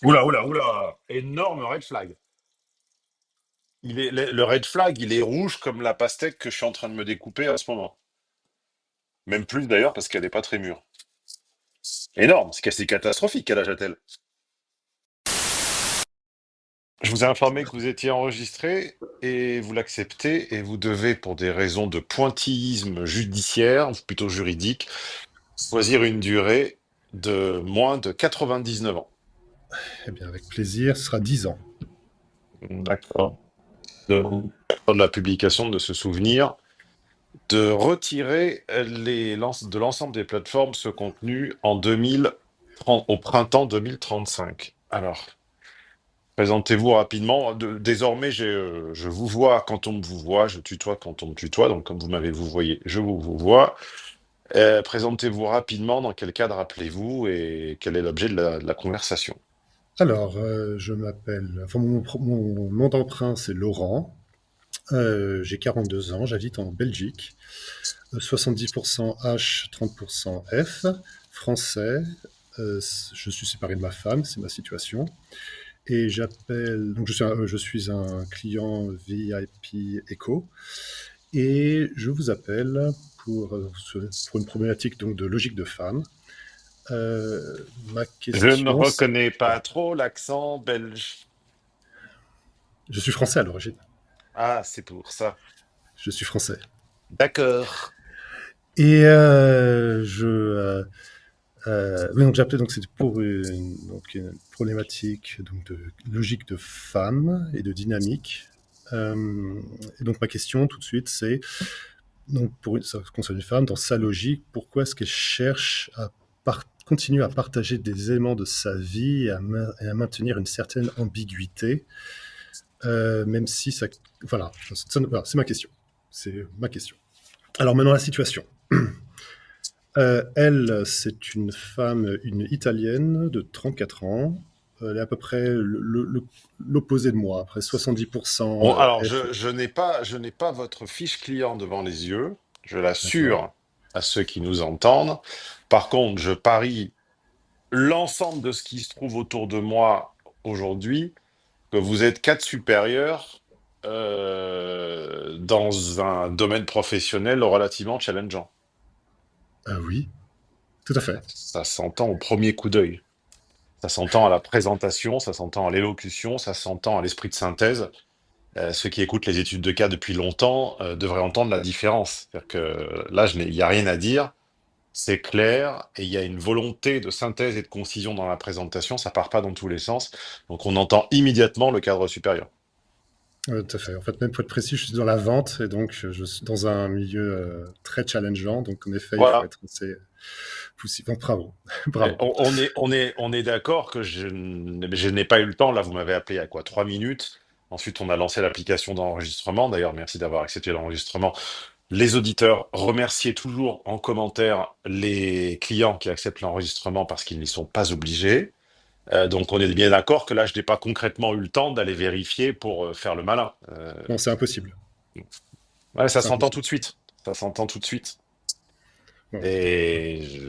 Oula, oula, oula! Énorme red flag. Le red flag, il est rouge comme la pastèque que je suis en train de me découper à ce moment. Même plus d'ailleurs parce qu'elle n'est pas très mûre. Énorme, c'est catastrophique. Quel âge a-t-elle? Je vous ai informé que vous étiez enregistré et vous l'acceptez et vous devez, pour des raisons de pointillisme judiciaire, ou plutôt juridique, choisir une durée de moins de 99 ans. Eh bien, avec plaisir, ce sera 10 ans. D'accord. De la publication de ce souvenir, de retirer de l'ensemble des plateformes ce contenu en 2030, au printemps 2035. Alors, présentez-vous rapidement. Désormais, je vous vois quand on me vous voit, je tutoie quand on me tutoie, donc comme vous m'avez vous voyez, je vous vois. Présentez-vous rapidement, dans quel cadre appelez-vous et quel est l'objet de la conversation. Alors, je m'appelle, enfin, mon nom d'emprunt, c'est Laurent. J'ai 42 ans, j'habite en Belgique. 70% H, 30% F, français. Je suis séparé de ma femme, c'est ma situation. Et j'appelle, donc je suis un client VIP Echo. Et je vous appelle pour une problématique donc de logique de femme. Ma Je ne question, c'est... reconnais pas Voilà. trop l'accent belge. Je suis français à l'origine. Ah, c'est pour ça. Je suis français. D'accord. Et oui, donc j'appelais donc c'est pour une problématique donc de logique de femme et de dynamique. Et donc ma question tout de suite, c'est donc ça concerne une femme dans sa logique, pourquoi est-ce qu'elle cherche à continuer à partager des éléments de sa vie et à maintenir une certaine ambiguïté, même si ça, voilà, voilà, c'est ma question. C'est ma question. Alors maintenant la situation. Elle, c'est une femme, une Italienne de 34 ans. Elle est à peu près l'opposé de moi, après 70% Bon, alors, F. je n'ai pas votre fiche client devant les yeux. Je D'accord. l'assure à ceux qui nous entendent. Par contre, je parie l'ensemble de ce qui se trouve autour de moi aujourd'hui que vous êtes cadre supérieur dans un domaine professionnel relativement challengeant. Ah oui, tout à fait. Ça s'entend au premier coup d'œil. Ça s'entend à la présentation, ça s'entend à l'élocution, ça s'entend à l'esprit de synthèse. Ceux qui écoutent les études de cas depuis longtemps devraient entendre la différence. C'est-à-dire que là, il n'y a rien à dire, c'est clair, et il y a une volonté de synthèse et de concision dans la présentation, ça part pas dans tous les sens. Donc on entend immédiatement le cadre supérieur. Tout à fait. En fait, même pour être précis, je suis dans la vente et donc je suis dans un milieu très challengeant. Donc, en effet, il faut Voilà. être assez poussif. Donc, bravo. Et Bravo. on est d'accord que je n'ai pas eu le temps. Là, vous m'avez appelé à quoi? 3 minutes. Ensuite, on a lancé l'application d'enregistrement. D'ailleurs, merci d'avoir accepté l'enregistrement. Les auditeurs, remerciez toujours en commentaire les clients qui acceptent l'enregistrement parce qu'ils n'y sont pas obligés. Donc, on est bien d'accord que là, je n'ai pas concrètement eu le temps d'aller vérifier pour faire le malin. Non, c'est impossible. Ouais, ça C'est s'entend tout impossible. de suite. Ça s'entend tout de suite. Voilà.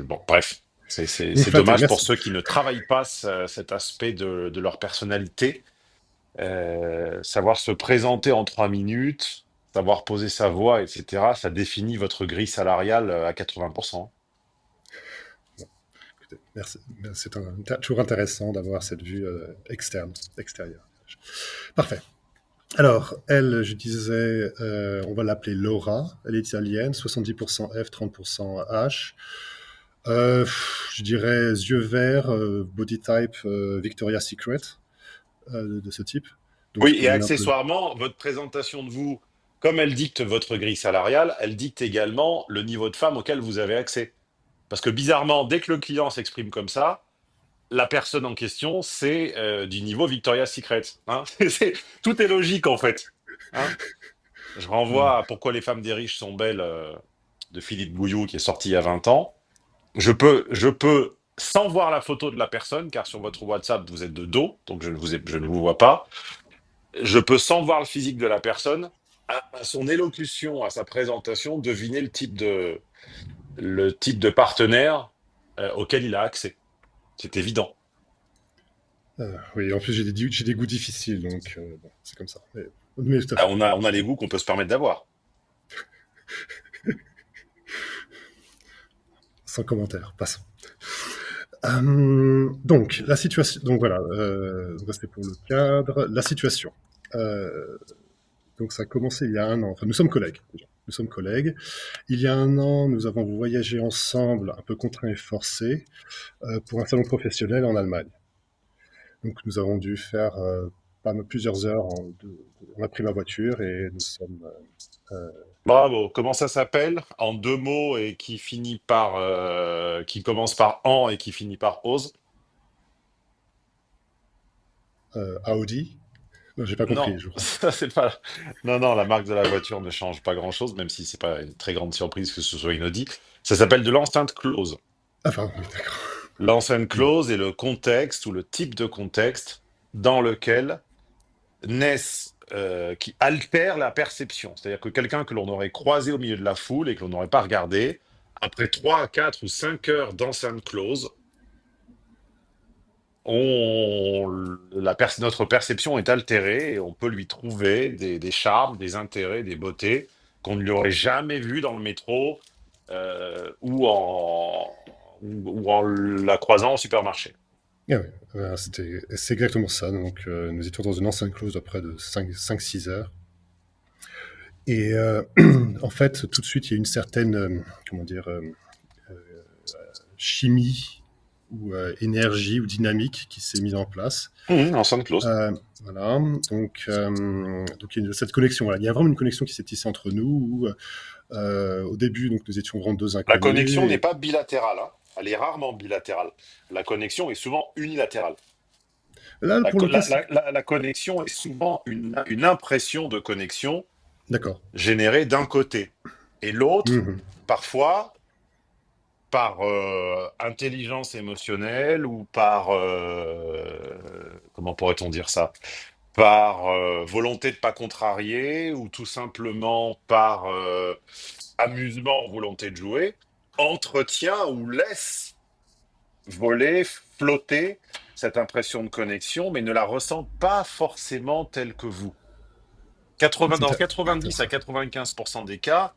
Bon, bref, Vous me c'est flattez. dommage pour Merci. ceux qui ne travaillent pas cet aspect de leur personnalité. Savoir se présenter en 3 minutes, savoir poser sa voix, etc., ça définit votre grille salariale à 80%. Écoutez, merci. C'est toujours intéressant d'avoir cette vue extérieure. Parfait. Alors, elle, je disais, on va l'appeler Laura. Elle est italienne, 70% F, 30% H. Je dirais yeux verts, body type Victoria's Secret, de ce type. Donc, Oui, je peux et donner un peu. accessoirement, votre présentation de vous, comme elle dicte votre grille salariale, elle dicte également le niveau de femme auquel vous avez accès. Parce que bizarrement, dès que le client s'exprime comme ça, la personne en question, c'est du niveau Victoria's Secret. Hein. Tout est logique en fait. Hein. Je Voilà. renvoie à Pourquoi les femmes des riches sont belles de Philippe Gouillou qui est sorti il y a 20 ans. Je peux, sans voir la photo de la personne, car sur votre WhatsApp, vous êtes de dos, donc je ne vous vois pas, je peux, sans voir le physique de la personne, à son élocution, à sa présentation, deviner le type de partenaire auquel il a accès. C'est évident. Oui, en plus j'ai des goûts difficiles, donc bon, c'est comme ça. Mais tout à Ah, fait. on a les goûts qu'on peut se permettre d'avoir. Sans commentaire, passons. Donc, la situation. Donc voilà, donc ça, c'était pour le cadre. La situation. Euh, donc ça a commencé il y a un an. Enfin, nous sommes collègues déjà. Nous sommes collègues. Il y a un an, nous avons voyagé ensemble, un peu contraints et forcés, pour un salon professionnel en Allemagne. Donc nous avons dû faire plusieurs heures. On a pris la voiture et nous sommes. Euh, Bravo. Comment ça s'appelle? En deux mots et qui commence par en et qui finit par ose. Audi. Non, j'ai pas compris, Non, je crois. ça c'est pas. Non, non, la marque de la voiture ne change pas grand-chose, même si c'est pas une très grande surprise que ce soit une Audi. Ça s'appelle de l'enceinte close. Enfin, oui, d'accord. L'enceinte Oui. close est le contexte ou le type de contexte dans lequel naissent, qui altère la perception. C'est-à-dire que quelqu'un que l'on aurait croisé au milieu de la foule et que l'on n'aurait pas regardé, après 3, 4 ou 5 heures d'enceinte close, notre perception est altérée et on peut lui trouver des charmes, des intérêts, des beautés qu'on ne lui aurait jamais vu dans le métro ou en la croisant au supermarché. Ah ouais, c'est exactement ça. Donc, nous étions dans une enceinte close de près de 5-6 heures. Et en fait, tout de suite, il y a une certaine, comment dire, euh, chimie ou énergie ou dynamique qui s'est mise en place. Enceinte close. Euh, voilà. Donc il y a cette connexion. Voilà. Il y a vraiment une connexion qui s'est tissée entre nous. Où, au début, donc, nous étions vraiment deux La connexion inconnus. n'est Et pas bilatérale, hein. Elle est rarement bilatérale. La connexion est souvent unilatérale. là, pour le cas, La connexion est souvent une impression de connexion d'accord. générée d'un côté. Et l'autre, Mhm. parfois, par intelligence émotionnelle ou par, comment pourrait-on dire ça? Par volonté de pas contrarier ou tout simplement par amusement, volonté de jouer, entretient ou laisse voler, flotter cette impression de connexion, mais ne la ressent pas forcément telle que vous. Dans Intéressant. 90 à 95% des cas,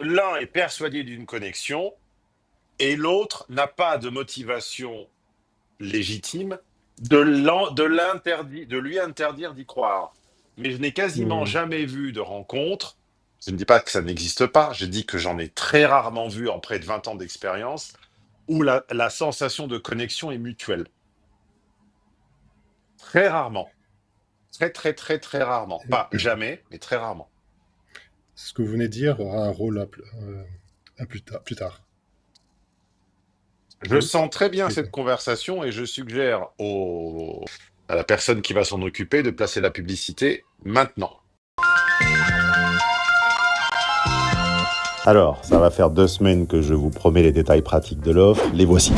l'un est persuadé d'une connexion et l'autre n'a pas de motivation légitime de lui interdire d'y croire. Mais je n'ai quasiment Mhm. jamais vu de rencontre, je ne dis pas que ça n'existe pas, je dis que j'en ai très rarement vu en près de 20 ans d'expérience, où la sensation de connexion est mutuelle. Très rarement. Très, très, très, très rarement. Pas jamais, mais très rarement. Ce que vous venez de dire aura un rôle plus tard. Je Allô? sens très bien Oui. cette conversation et je suggère à la personne qui va s'en occuper de placer la publicité maintenant. Alors, ça va faire 2 semaines que je vous promets les détails pratiques de l'offre. Les voici.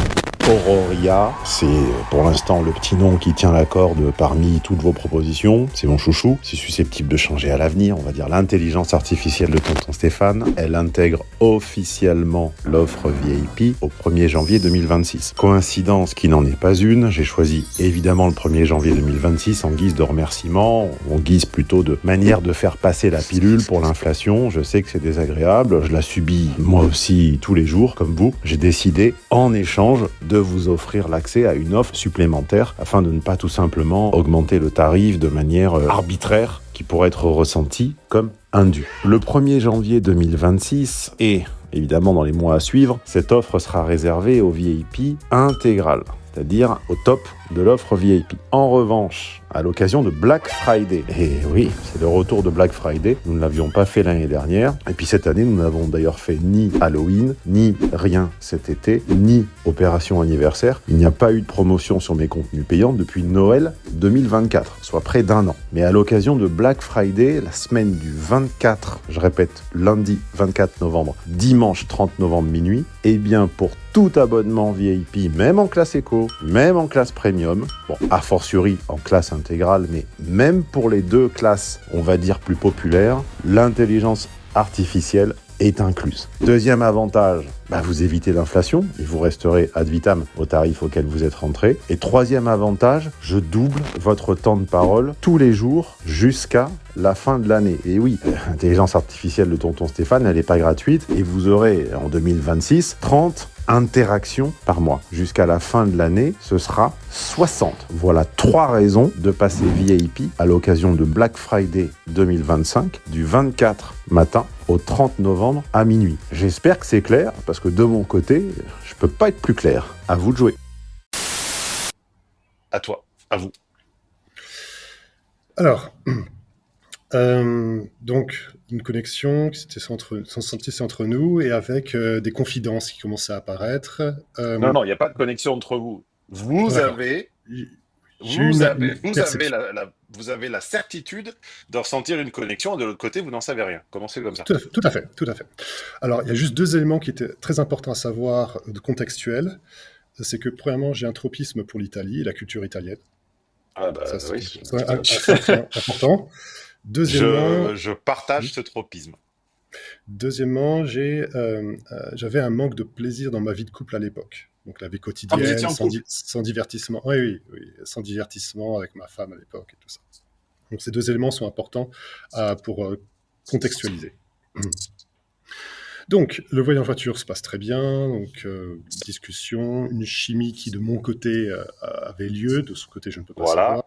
Auroria, c'est pour l'instant le petit nom qui tient la corde parmi toutes vos propositions. C'est mon chouchou, c'est susceptible de changer à l'avenir, on va dire l'intelligence artificielle de tonton Stéphane. Elle intègre officiellement l'offre VIP au 1er janvier 2026. Coïncidence qui n'en est pas une, j'ai choisi évidemment le 1er janvier 2026 en guise de remerciement, en guise plutôt de manière de faire passer la pilule pour l'inflation. Je sais que c'est désagréable, je la subis moi aussi tous les jours, comme vous. J'ai décidé, en échange, de vous offrir l'accès à une offre supplémentaire afin de ne pas tout simplement augmenter le tarif de manière arbitraire qui pourrait être ressentie comme indu. Le 1er janvier 2026 et évidemment dans les mois à suivre, cette offre sera réservée au VIP intégral, c'est-à-dire au top de l'offre VIP. En revanche, à l'occasion de Black Friday, et oui, c'est le retour de Black Friday, nous ne l'avions pas fait l'année dernière, et puis cette année, nous n'avons d'ailleurs fait ni Halloween, ni rien cet été, ni opération anniversaire. Il n'y a pas eu de promotion sur mes contenus payants depuis Noël 2024, soit près d'1 an. Mais à l'occasion de Black Friday, la semaine du 24, je répète, lundi 24 novembre, dimanche 30 novembre minuit, eh bien pour tout abonnement VIP, même en classe éco, même en classe premium, bon, a fortiori en classe intégrale, mais même pour les deux classes, on va dire plus populaires, l'intelligence artificielle est incluse. Deuxième avantage, vous évitez l'inflation et vous resterez ad vitam au tarif auquel vous êtes rentré. Et troisième avantage, je double votre temps de parole tous les jours jusqu'à la fin de l'année. Et oui, l'intelligence artificielle de tonton Stéphane, elle n'est pas gratuite et vous aurez en 2026 30 interactions par mois. Jusqu'à la fin de l'année, ce sera 60. Voilà 3 raisons de passer VIP à l'occasion de Black Friday 2025 du 24 matin au 30 novembre à minuit. J'espère que c'est clair parce que de mon côté, je peux pas être plus clair. À vous de jouer. À toi, à vous. Alors, donc, une connexion qui s'était entre nous et avec des confidences qui commençaient à apparaître. Non, non, il n'y a pas de connexion entre vous. Vous D'accord. avez, J'ai eu une vous avez perception. vous avez la certitude de ressentir une connexion et de l'autre côté, vous n'en savez rien. Commencez comme ça. Tout à fait, tout à fait. Alors, il y a juste deux éléments qui étaient très importants à savoir de contextuel. C'est que, premièrement, j'ai un tropisme pour l'Italie et la culture italienne. Ah bah Ça, oui, c'est un point important. Deuxièmement, je partage ce tropisme. deuxièmement, j'avais un manque de plaisir dans ma vie de couple à l'époque. Donc la vie Ah, vous étiez quotidienne, en couple. sans divertissement. Oui, oui, oui, sans divertissement avec ma femme à l'époque et tout ça. Donc ces deux éléments sont importants pour contextualiser. Donc le voyage en voiture se passe très bien. Donc discussion, une chimie qui de mon côté avait lieu, de son côté je ne peux pas savoir. Voilà.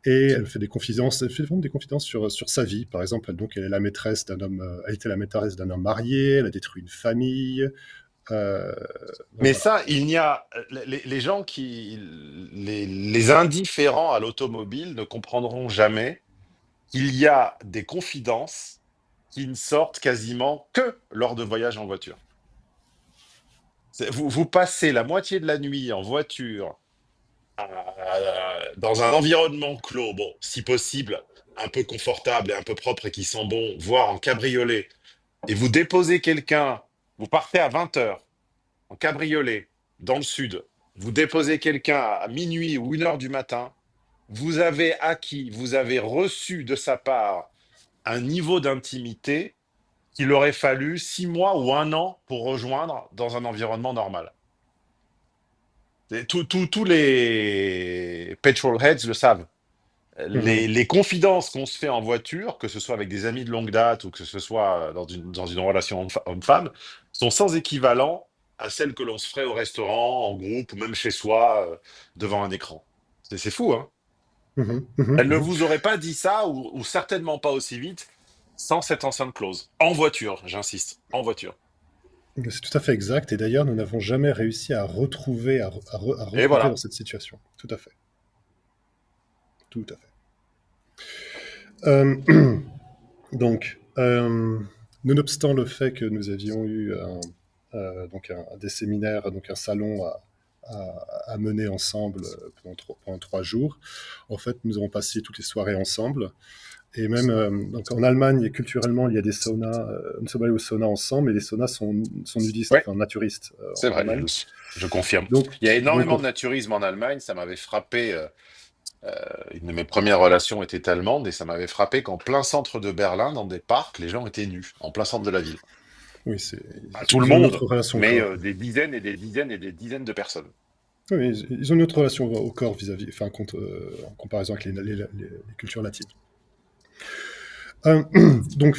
Et elle fait vraiment des confidences sur sa vie. Par exemple, elle est la maîtresse d'un homme, elle était la maîtresse d'un homme marié, elle a détruit une famille. Euh, donc Mais voilà. ça, il n'y a les gens les indifférents à l'automobile ne comprendront jamais qu'il y a des confidences qui ne sortent quasiment que lors de voyages en voiture. Vous passez la moitié de la nuit en voiture dans un environnement clos, bon, si possible, un peu confortable et un peu propre et qui sent bon, voire en cabriolet, et vous déposez quelqu'un, vous partez à 20 heures en cabriolet dans le sud, vous déposez quelqu'un à minuit ou 1 heure du matin, vous avez reçu de sa part un niveau d'intimité qu'il aurait fallu 6 mois ou 1 an pour rejoindre dans un environnement normal. Tous les petrolheads le savent. Mhm, Les confidences qu'on se fait en voiture, que ce soit avec des amis de longue date ou que ce soit dans une relation homme-femme, sont sans équivalent à celles que l'on se ferait au restaurant, en groupe ou même chez soi, devant un écran. C'est fou, hein? mhm, mhm, Elle ne mhm. vous aurait pas dit ça, ou certainement pas aussi vite, sans cette enceinte close. En voiture, j'insiste, en voiture. C'est tout à fait exact. Et d'ailleurs, nous n'avons jamais réussi à Et retrouver dans voilà. cette situation. Tout à fait. Tout à fait. Donc, nonobstant le fait que nous avions eu des séminaires, donc un salon à mener ensemble pendant 3 jours, en fait, nous avons passé toutes les soirées ensemble. Et même donc en Allemagne, culturellement, il y a des saunas. Nous sommes allés au sauna ensemble, et les saunas sont nudistes, Ouais, enfin naturistes c'est en vrai, Allemagne. je confirme. Donc, Il y a donc énormément de naturisme en Allemagne, ça m'avait frappé. Une de mes premières relations était allemande et ça m'avait frappé qu'en plein centre de Berlin, dans des parcs, les gens étaient nus, en plein centre de la ville. oui, Pas tout le ils ont une monde, autre relation au mais corps. des dizaines et des dizaines et des dizaines de personnes. Oui, ils ont une autre relation au corps vis-à-vis, enfin, en comparaison avec les cultures latines. Euh, donc,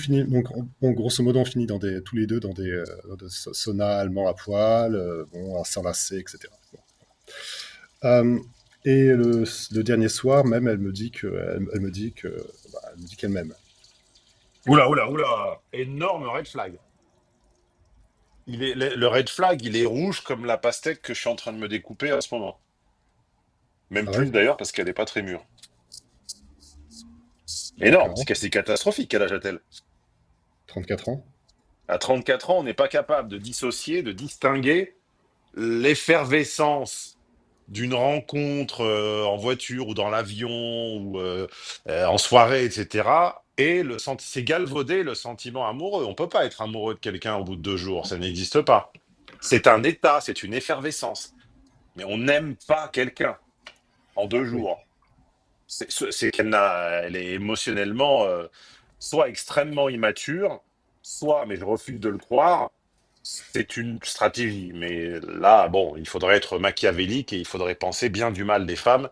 bon, grosso modo, on finit tous les deux dans des saunas allemands à poil, bon, à s'enlacer, etc. Bon. Euh, et le dernier soir, même, elle me dit qu'elle m'aime. Oula, oula, oula! Énorme red flag. Le red flag, il est rouge comme la pastèque que je suis en train de me découper en ce moment. Même Ah ouais, plus d'ailleurs parce qu'elle n'est pas très mûre. Énorme, d'accord. c'est catastrophique. Quel âge a-t-elle? 34 ans. À 34 ans, on n'est pas capable de dissocier, de distinguer l'effervescence d'une rencontre en voiture ou dans l'avion ou en soirée, etc. Et c'est galvaudé le sentiment amoureux. On peut pas être amoureux de quelqu'un au bout de 2 jours, ça n'existe pas. C'est un état, c'est une effervescence. Mais on n'aime pas quelqu'un en deux Oui. jours. C'est qu'elle elle est émotionnellement soit extrêmement immature, soit, mais je refuse de le croire, c'est une stratégie. Mais là, bon, il faudrait être machiavélique et il faudrait penser bien du mal des femmes,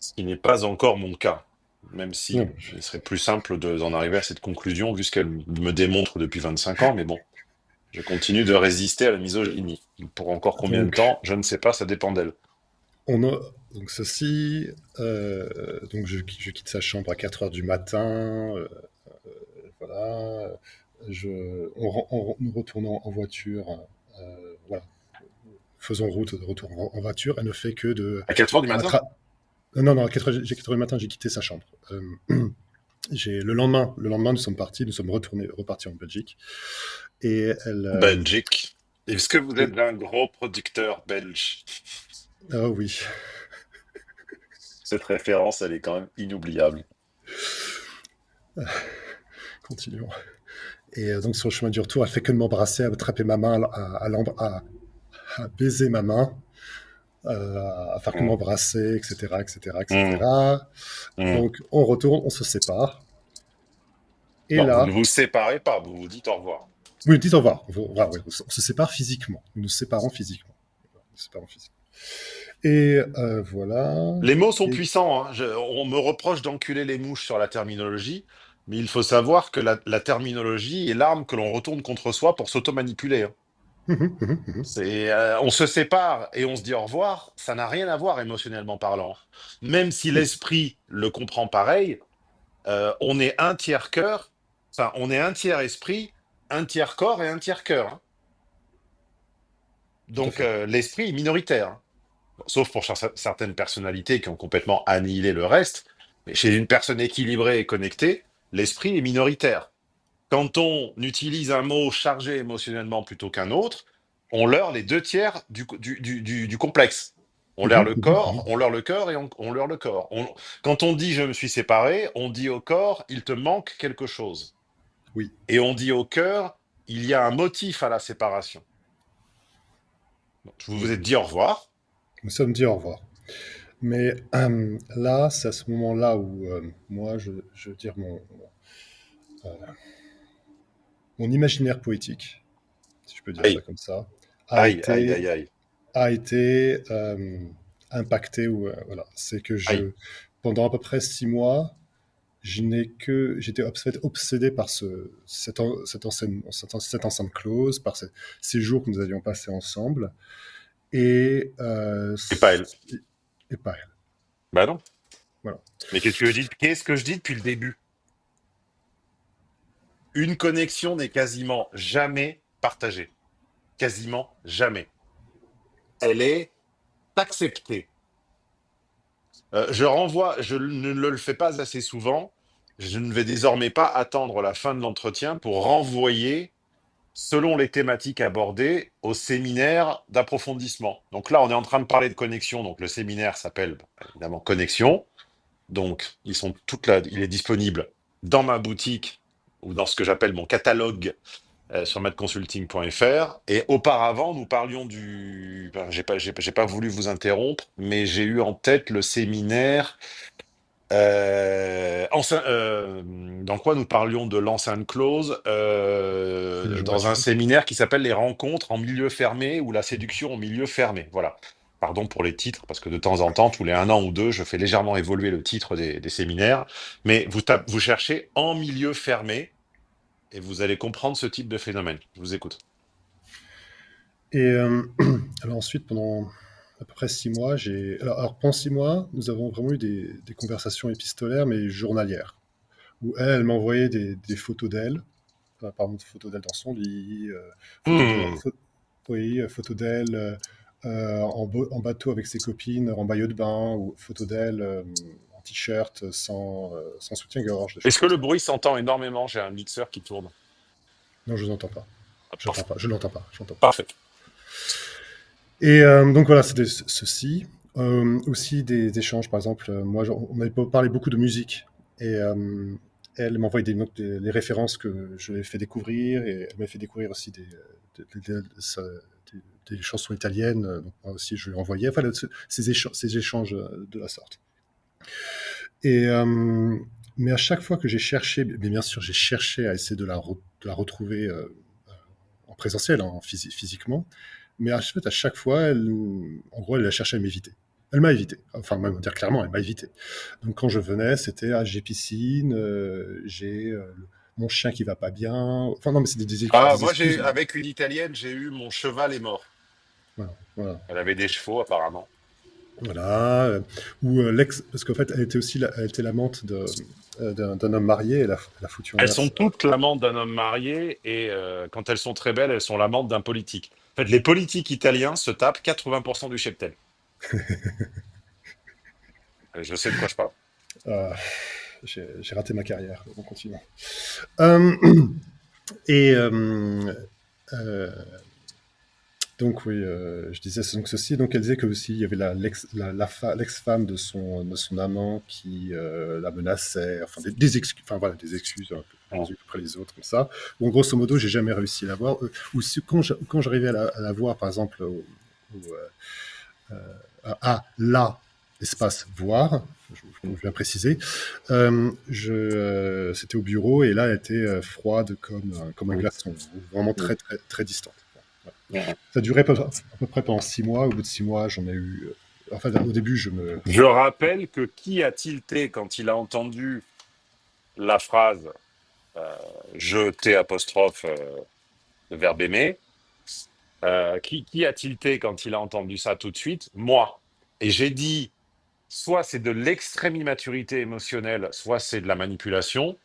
ce qui n'est pas encore mon cas. Même si Non, il serait plus simple d'en arriver à cette conclusion, vu ce qu'elle me démontre depuis 25 ans, mais bon, je continue de résister à la misogynie. Pour encore combien de donc, temps, je ne sais pas, ça dépend d'elle. on a, donc ceci, donc je quitte sa chambre à 4 heures du matin, voilà, nous retournons en voiture, voilà, faisons route de retour en voiture, elle ne fait que de... À 4 heures du matin? Non, non, à 4 heures, j'ai 4 heures du matin, j'ai quitté sa chambre. Le lendemain, nous sommes partis, nous sommes repartis en Belgique. Et elle. Belgique. Est-ce que vous Oui, êtes un gros producteur belge? ah oui. Cette référence, elle est quand même inoubliable. Continuons. Et donc, sur le chemin du retour, elle fait que de m'embrasser, à attraper ma main, à baiser ma main, à faire que Hum, m'embrasser, etc., etc., hum, etc. hum. Donc, on retourne, on se sépare. Et Non, vous ne là, vous séparez pas, vous vous dites au revoir. oui, dites au revoir. Voilà, oui, on se sépare physiquement. Nous nous séparons physiquement. Nous nous séparons physiquement. Et voilà. Les mots sont Et, puissants, hein. On me reproche d'enculer les mouches sur la terminologie, mais il faut savoir que la terminologie est l'arme que l'on retourne contre soi pour s'auto-manipuler, hein. On se sépare et on se dit au revoir, ça n'a rien à voir émotionnellement parlant. Même si oui, l'esprit le comprend pareil, on est un tiers cœur, enfin, on est un tiers esprit, un tiers corps et un tiers cœur, hein. tout à Donc, fait. l'esprit est minoritaire, hein. Sauf pour certaines personnalités qui ont complètement annihilé le reste. Mais chez une personne équilibrée et connectée, l'esprit est minoritaire. Quand on utilise un mot chargé émotionnellement plutôt qu'un autre, on leurre les deux tiers du complexe. On leurre le corps, on leurre le cœur et on leurre le corps. Quand on dit je me suis séparé, on dit au corps il te manque quelque chose. Oui, Et on dit au cœur il y a un motif à la séparation. Donc, vous vous oui. êtes dit au revoir. Nous sommes dit au revoir. Mais là, c'est à ce moment-là où moi, je veux dire, mon imaginaire poétique, si je peux dire ça Aïe, comme ça, a aïe, aïe, été, aïe, aïe, a été impacté. Ou, voilà. C'est que aïe. pendant à peu près 6 mois, j'étais obsédé par cette enceinte close, par ces jours que nous avions passés ensemble. Et, Et pas elle. et pas elle. Bah non. Voilà. Mais qu'est-ce que je dis depuis le début? Une connexion n'est quasiment jamais partagée. Quasiment jamais. Elle est acceptée. Je ne le fais pas assez souvent. Je ne vais désormais pas attendre la fin de l'entretien pour renvoyer, selon les thématiques abordées, au séminaire d'approfondissement. Donc là, on est en train de parler de connexion. Donc le séminaire s'appelle évidemment Connexion. Donc il est disponible dans ma boutique ou dans ce que j'appelle mon catalogue sur madconsulting.fr. Et auparavant, nous parlions j'ai pas voulu vous interrompre, mais j'ai eu en tête le séminaire. Dans quoi nous parlions de l'enceinte close, dans un Félicitations. séminaire qui s'appelle Les rencontres en milieu fermé ou la séduction en milieu fermé. Voilà. Pardon pour les titres, parce que de temps en temps, tous les 1 an ou 2, je fais légèrement évoluer le titre des séminaires. Mais vous cherchez en milieu fermé et vous allez comprendre ce type de phénomène. Je vous écoute. Et alors ensuite, pendant à peu près 6 mois, alors pendant 6 mois, nous avons vraiment eu des conversations épistolaires, mais journalières, où elle m'envoyait des photos d'elle, par exemple, photos d'elle dans son lit, photos de, Hmm. oui, photos d'elle en bateau avec ses copines, en maillot de bain, ou photos d'elle en t-shirt, sans soutien-gorge, des choses Est-ce que comme le ça. bruit s'entend énormément? J'ai un mixeur qui tourne. Non, je n'entends pas. Ah, J'entends pas. Je n'entends pas. J'entends pas. parfait. Et donc voilà, c'était ceci. Aussi des échanges, par exemple, moi, on avait parlé beaucoup de musique. Et elle m'envoyait les références que je lui ai fait découvrir. Et elle m'a fait découvrir aussi des chansons italiennes. Donc moi aussi, je lui envoyais. Enfin, ces échanges de la sorte. Et Mais à chaque fois que j'ai cherché, mais bien sûr, j'ai cherché à essayer de la retrouver en présentiel, hein, physiquement. Mais en fait, à chaque fois, en gros, elle a cherché à m'éviter. Elle m'a évité. Enfin, même dire clairement, elle m'a évité. Donc, quand je venais, c'était j'ai piscine, j'ai mon chien qui va pas bien. Enfin, non, mais c'est Ah, des moi, excuses. avec une Italienne, j'ai eu mon cheval est mort. Voilà. Voilà. Elle avait des chevaux, apparemment. Voilà. Ou l'ex, parce qu'en fait, elle était aussi elle était l'amante d'un homme marié. Elle a foutu en Elles l'air sont ça. toutes l'amante d'un homme marié et quand elles sont très belles, elles sont l'amante d'un politique. En fait, les politiques italiens se tapent 80% du cheptel. Je sais de quoi je parle. Euh, j'ai raté ma carrière. On continue. Euh, et euh, donc oui, je disais donc ceci. Donc elle disait que aussi il y avait l'ex-femme de son amant qui la menaçait. Enfin des excuses. Enfin voilà des excuses un peu les unes après les autres comme ça. Bon grosso modo j'ai jamais réussi à la voir. Ou quand j'arrivais à la voir par exemple à la espace voir, je vais préciser, c'était au bureau et là elle était froide comme un glaçon, vraiment très très très distante. Voilà. Ça durait à peu près pendant 6 mois. Au bout de 6 mois, j'en ai eu. Enfin, au début, je me. Je rappelle que qui a tilté quand il a entendu la phrase je T apostrophe le verbe aimer, qui a tilté quand il a entendu ça tout de suite? Moi. Et j'ai dit, soit c'est de l'extrême immaturité émotionnelle, soit c'est de la manipulation.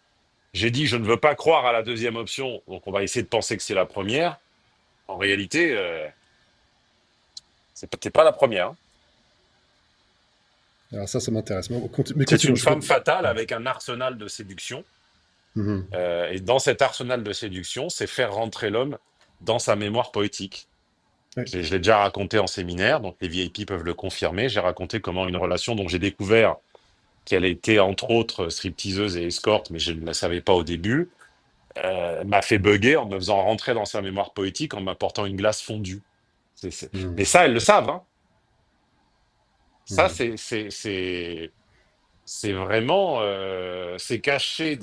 J'ai dit, je ne veux pas croire à la deuxième option, donc on va essayer de penser que c'est la première. En réalité, t'es pas la première, hein. Alors ça m'intéresse. Mais C'est continue. une femme fatale avec un arsenal de séduction. Mhm. Et dans cet arsenal de séduction, c'est faire rentrer l'homme dans sa mémoire poétique. Ouais. Je l'ai déjà raconté en séminaire, donc les VIP peuvent le confirmer. J'ai raconté comment une relation dont j'ai découvert qu'elle était entre autres stripteaseuse et escorte, mais je ne la savais pas au début, m'a fait bugger en me faisant rentrer dans sa mémoire poétique en m'apportant une glace fondue. Mais Mhm. ça, elles le savent, hein. Ça, Mhm. c'est vraiment, c'est cacher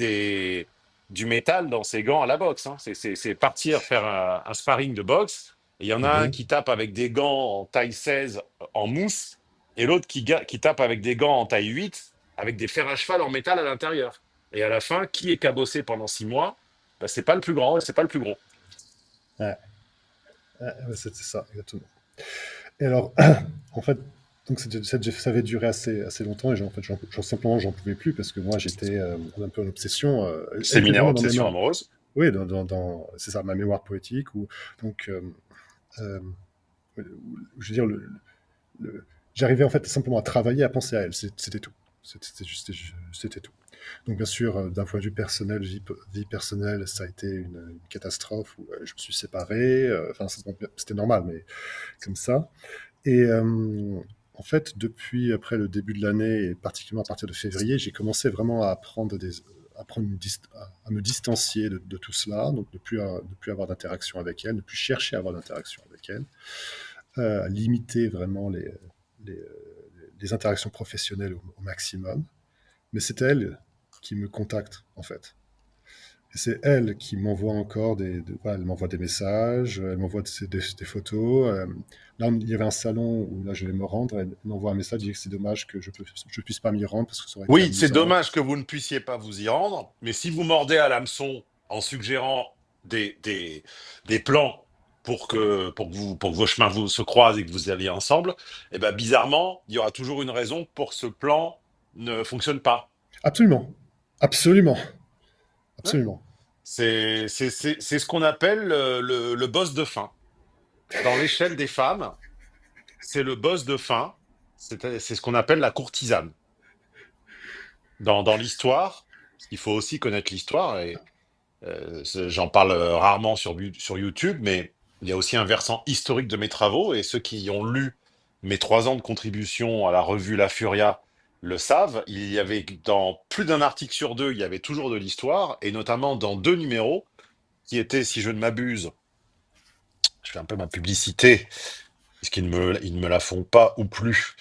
du métal dans ses gants à la boxe, hein. C'est partir faire un sparring de boxe. Et il y en a un Mhm. qui tape avec des gants en taille 16 en mousse et l'autre qui tape avec des gants en taille 8 avec des fers à cheval en métal à l'intérieur. Et à la fin, qui est cabossé pendant 6 mois? Bah, c'est pas le plus grand et c'est pas le plus gros. Ouais. Ouais, c'était ça, exactement. Et alors, en fait, donc ça avait duré assez longtemps et en fait, simplement, j'en pouvais plus parce que moi, j'étais un peu en obsession. Elle était Séminaire vraiment dans mes Obsession mémoires. Amoureuse. Oui, c'est ça, ma mémoire poétique. Donc, euh, je veux dire, le- j'arrivais en fait simplement à travailler, à penser à elle. C'était tout. C'était tout. Donc bien sûr, d'un point de vue personnel, vie personnelle, ça a été une catastrophe où je me suis séparé. Enfin, c'était normal, mais comme ça. Et en fait, depuis après le début de l'année, et particulièrement à partir de février, j'ai commencé vraiment à prendre à me distancier de tout cela, donc de plus avoir d'interaction avec elle, ne plus chercher à avoir d'interaction avec elle, à limiter vraiment les, les interactions professionnelles au maximum. Mais c'est elle qui me contacte, en fait. Et c'est elle qui m'envoie encore voilà, elle m'envoie des messages, elle m'envoie des photos. Là, il y avait un salon où là, je vais me rendre. Elle m'envoie un message, dit que c'est dommage que je puisse pas m'y rendre parce que ça aurait été Oui, c'est amusant. dommage que vous ne puissiez pas vous y rendre, mais si vous mordez à l'hameçon en suggérant des plans pour que vos chemins se croisent et que vous alliez ensemble, eh ben, bizarrement, il y aura toujours une raison pour que ce plan ne fonctionne pas. Absolument. Absolument. Hein. Absolument. C'est ce qu'on appelle le boss de fin. Dans l'échelle des femmes, c'est le boss de fin, c'est ce qu'on appelle la courtisane. Dans l'histoire, parce qu'il faut aussi connaître l'histoire, et j'en parle rarement sur YouTube, mais il y a aussi un versant historique de mes travaux, et ceux qui ont lu mes 3 ans de contribution à la revue La Furia le savent. Il y avait dans plus d'un article sur deux, il y avait toujours de l'histoire, et notamment dans 2 numéros, qui étaient, si je ne m'abuse, je fais un peu ma publicité, puisqu'ils ne me la font pas ou plus.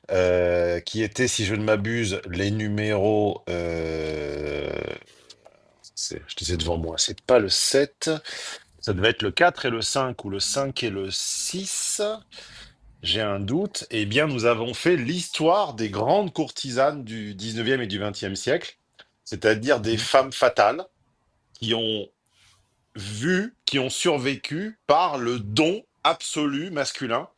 qui étaient, si je ne m'abuse, les numéros. Je les ai devant moi, c'est pas le 7. Ça devait être le 4 et le 5 ou le 5 et le 6. J'ai un doute. Eh bien, nous avons fait l'histoire des grandes courtisanes du 19e et du 20e siècle, c'est-à-dire des Mhm. femmes fatales qui ont qui ont survécu par le don absolu masculin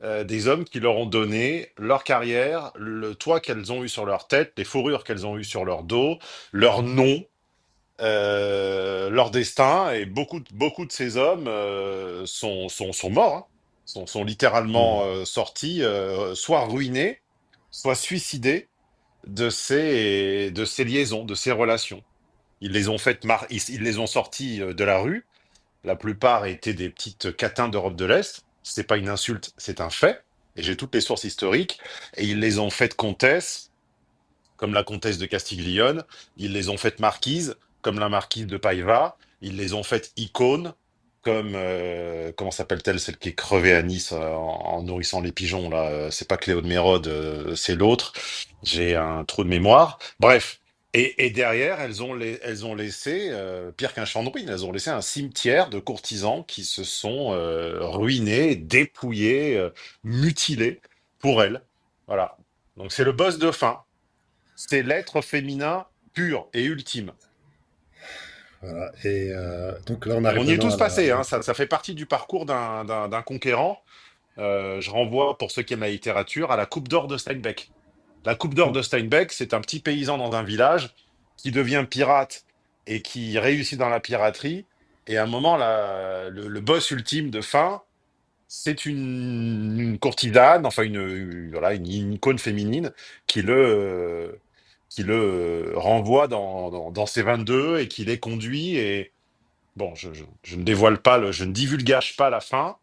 des hommes qui leur ont donné leur carrière, le toit qu'elles ont eu sur leur tête, les fourrures qu'elles ont eues sur leur dos, leur nom, leur destin. Et beaucoup de ces hommes sont morts, hein, sont littéralement Mhm. sortis, soit ruinés, soit suicidés de ces liaisons, de ces relations. Ils les ont sortis de la rue. La plupart étaient des petites catins d'Europe de l'Est. C'est pas une insulte, c'est un fait. Et j'ai toutes les sources historiques. Et ils les ont faites comtesses, comme la comtesse de Castiglione. Ils les ont faites marquises, comme la marquise de Paiva. Ils les ont faites icônes, comme comment s'appelle-t-elle, celle qui est crevée à Nice en nourrissant les pigeons là. C'est pas Cléo de Mérode, c'est l'autre. J'ai un trou de mémoire. Bref. Et derrière, elles ont laissé, pire qu'un champ de ruines, elles ont laissé un cimetière de courtisans qui se sont ruinés, dépouillés, mutilés pour elles. Voilà. Donc c'est le boss de fin. C'est l'être féminin pur et ultime. Voilà. Et donc là, on Et arrive on y est maintenant tous à la. passés, hein. Ça fait partie du parcours d'un conquérant. Je renvoie, pour ceux qui aiment la littérature, à la Coupe d'or de Steinbeck. La Coupe d'or Oh, de Steinbeck, c'est un petit paysan dans un village qui devient pirate et qui réussit dans la piraterie. Et à un moment, le boss ultime de fin, c'est une courtisane, enfin voilà, une icône féminine qui qui le renvoie dans ses 22 et qui les conduit. Et bon, je ne dévoile pas, je ne divulgage pas la fin,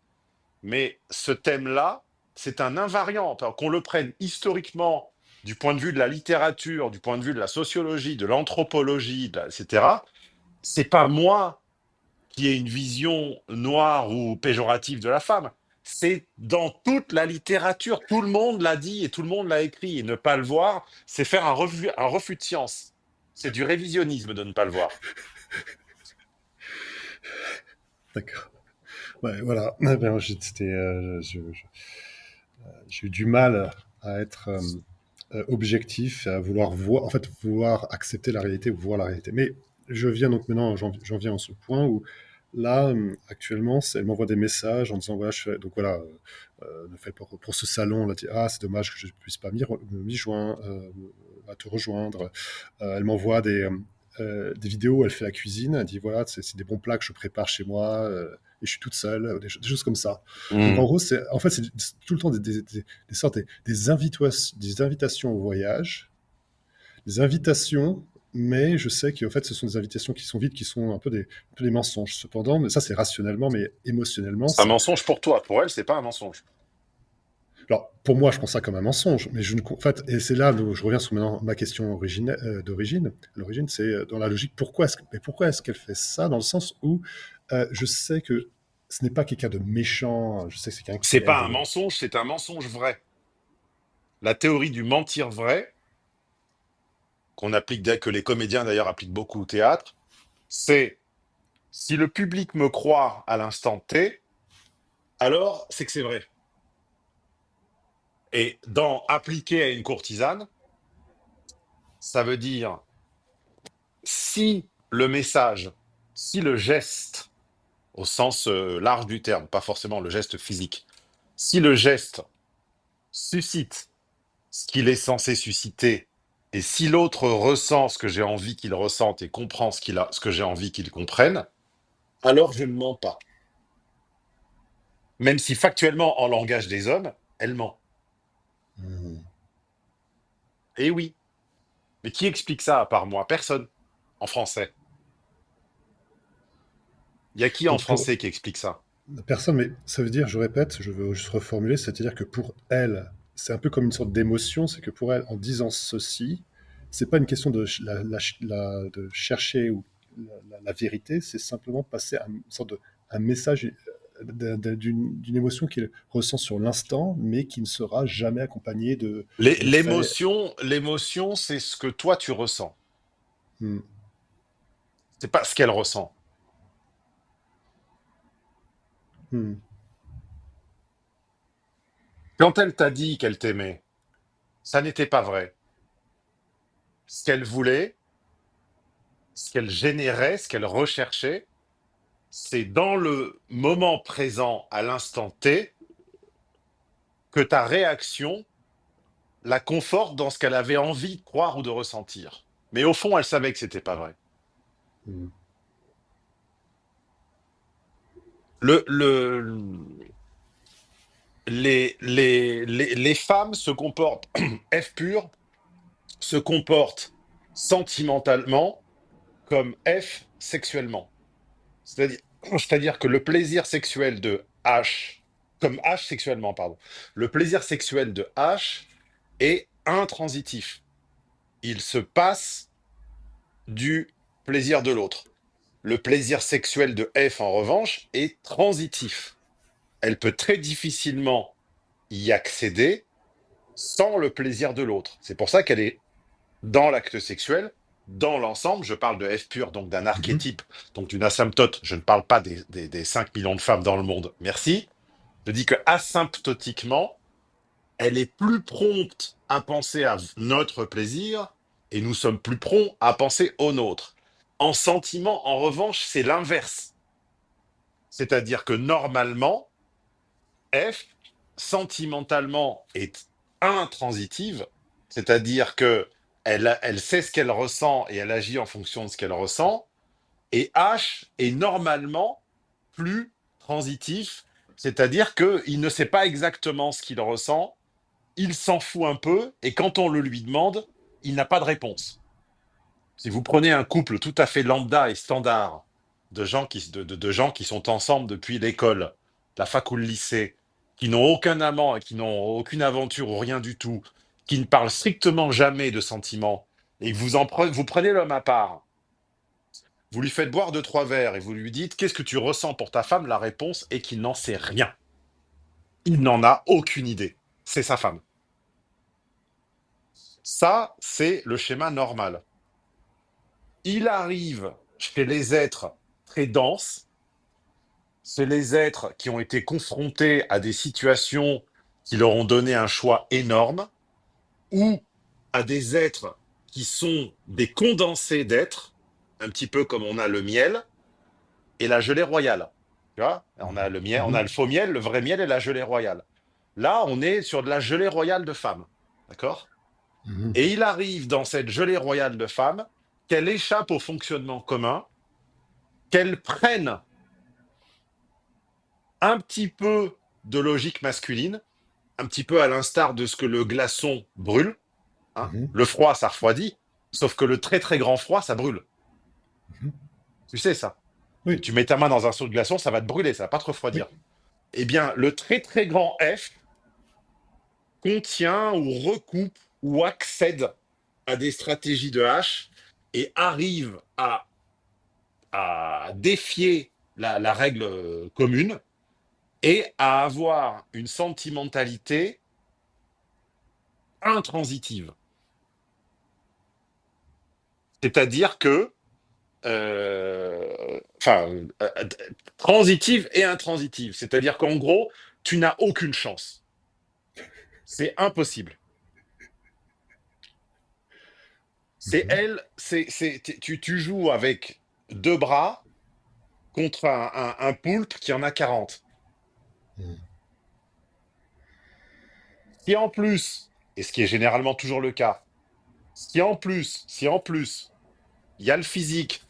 mais ce thème-là, c'est un invariant. Enfin, qu'on le prenne historiquement du point de vue de la littérature, du point de vue de la sociologie, de l'anthropologie, etc. C'est pas moi qui ait une vision noire ou péjorative de la femme. C'est dans toute la littérature. Tout le monde l'a dit et tout le monde l'a écrit. Et ne pas le voir, c'est faire un refus de science. C'est du révisionnisme de ne pas le voir. d'accord. Ouais, voilà. Eh bien, j'ai eu du mal à être objectif, à vouloir voir, en fait, vouloir accepter la réalité ou voir la réalité. Mais je viens donc maintenant, j'en viens à ce point où là, actuellement, elle m'envoie des messages en disant voilà, donc voilà, ne fais pas pour ce salon, là, ah, c'est dommage que je ne puisse pas m'y joindre, à te rejoindre. Elle m'envoie des vidéos où elle fait la cuisine. Elle dit voilà, c'est des bons plats que je prépare chez moi. Et je suis toute seule, des choses comme ça. Donc en Mm. gros, c'est tout le temps des sortes des invitations au voyage, des invitations, mais je sais qu'en fait, ce sont des invitations qui sont vides, qui sont un peu des mensonges. Cependant, mais ça, c'est rationnellement, mais émotionnellement, C'est un ça. mensonge pour toi. Pour elle, c'est pas un mensonge. Alors, pour moi, je pense ça comme un mensonge, mais en fait, et c'est là où je reviens sur maintenant ma question d'origine. À l'origine, c'est dans la logique, pourquoi est-ce qu'elle fait ça, dans le sens où je sais que ce n'est pas quelqu'un de méchant, je sais que c'est quelqu'un qui C'est pas un aide. mensonge, c'est un mensonge vrai. La théorie du mentir vrai, que les comédiens d'ailleurs appliquent beaucoup au théâtre, c'est si le public me croit à l'instant T, alors c'est que c'est vrai. Et dans appliquer à une courtisane, ça veut dire si le message, si le geste, au sens large du terme, pas forcément le geste physique, si le geste suscite ce qu'il est censé susciter, et si l'autre ressent ce que j'ai envie qu'il ressente et comprend ce que j'ai envie qu'il comprenne, alors je ne mens pas. Même si factuellement, en langage des hommes, elle ment. Hmm. Eh oui. Mais qui explique ça à part moi? Personne. En français. Il y a qui en Donc pour français qui explique ça? la personne, mais ça veut dire, je répète, je veux juste reformuler, c'est-à-dire que pour elle, c'est un peu comme une sorte d'émotion, c'est que pour elle, en disant ceci, c'est pas une question de chercher ou la vérité, c'est simplement passer une sorte un message d'une émotion qu'il ressent sur l'instant, mais qui ne sera jamais accompagnée L'é- de faits. L'émotion, l'émotion, c'est ce que toi tu ressens. Hmm, C'est pas ce qu'elle ressent. hmm, Quand elle t'a dit qu'elle t'aimait, ça n'était pas vrai. Ce qu'elle voulait, ce qu'elle générait, ce qu'elle recherchait, c'est dans le moment présent, à l'instant T, que ta réaction la conforte dans ce qu'elle avait envie de croire ou de ressentir. Mais au fond, elle savait que c'était pas vrai. hmm, Le, le, les femmes se comportent, F pur, se comportent sentimentalement comme F sexuellement. C'est-à-dire, c'est-à-dire que le plaisir sexuel de H, comme H sexuellement, pardon, le plaisir sexuel de H est intransitif. Il se passe du plaisir de l'autre. Le plaisir sexuel de F, en revanche, est transitif. Elle peut très difficilement y accéder sans le plaisir de l'autre. C'est pour ça qu'elle est dans l'acte sexuel, dans l'ensemble. Je parle de F pur, donc d'un mhm, archétype, donc d'une asymptote. Je ne parle pas des 5 millions de femmes dans le monde. Merci. Je dis que asymptotiquement, elle est plus prompte à penser à notre plaisir et nous sommes plus prompts à penser au nôtre. En sentiment, en revanche, c'est l'inverse. C'est-à-dire que normalement, F, sentimentalement, est intransitive, c'est-à-dire que elle sait ce qu'elle ressent et elle agit en fonction de ce qu'elle ressent, et H est normalement plus transitif, c'est-à-dire qu'il ne sait pas exactement ce qu'il ressent, il s'en fout un peu, et quand on le lui demande, il n'a pas de réponse. Si vous prenez un couple tout à fait lambda et standard de gens qui sont ensemble depuis l'école, la fac ou le lycée, qui n'ont aucun amant et qui n'ont aucune aventure ou rien du tout, qui ne parlent strictement jamais de sentiments, et que vous prenez l'homme à part, vous lui faites boire deux, trois verres et vous lui dites qu'est-ce que tu ressens pour ta femme, la réponse est qu'il n'en sait rien. Il n'en a aucune idée. C'est sa femme. Ça, c'est le schéma normal. Il arrive chez les êtres très denses, c'est les êtres qui ont été confrontés à des situations qui leur ont donné un choix énorme, ou à des êtres qui sont des condensés d'êtres, un petit peu comme on a le miel et la gelée royale. Tu vois, on a le miel, on a mhm, le faux miel, le vrai miel et la gelée royale. Là, on est sur de la gelée royale de femme. D'accord? mhm, Et il arrive dans cette gelée royale de femme qu'elle échappe au fonctionnement commun, qu'elle prenne un petit peu de logique masculine, un petit peu à l'instar de ce que le glaçon brûle. Hein. mhm. Le froid, ça refroidit, sauf que le très très grand froid, ça brûle. Mhm. Tu sais ça. Oui, Tu mets ta main dans un seau de glaçon, ça va te brûler, ça va pas te oui. refroidir. Eh bien, le très très grand F contient ou recoupe ou accède à des stratégies de H et arrive à défier la règle commune et à avoir une sentimentalité intransitive. C'est-à-dire que, enfin, transitive et intransitive. C'est-à-dire qu'en gros, tu n'as aucune chance. C'est impossible. C'est Mhm, elle, tu joues avec deux bras contre un poulpe qui en a 40. mhm, Si en plus, et ce qui est généralement toujours le cas, si en plus, il y a le physique,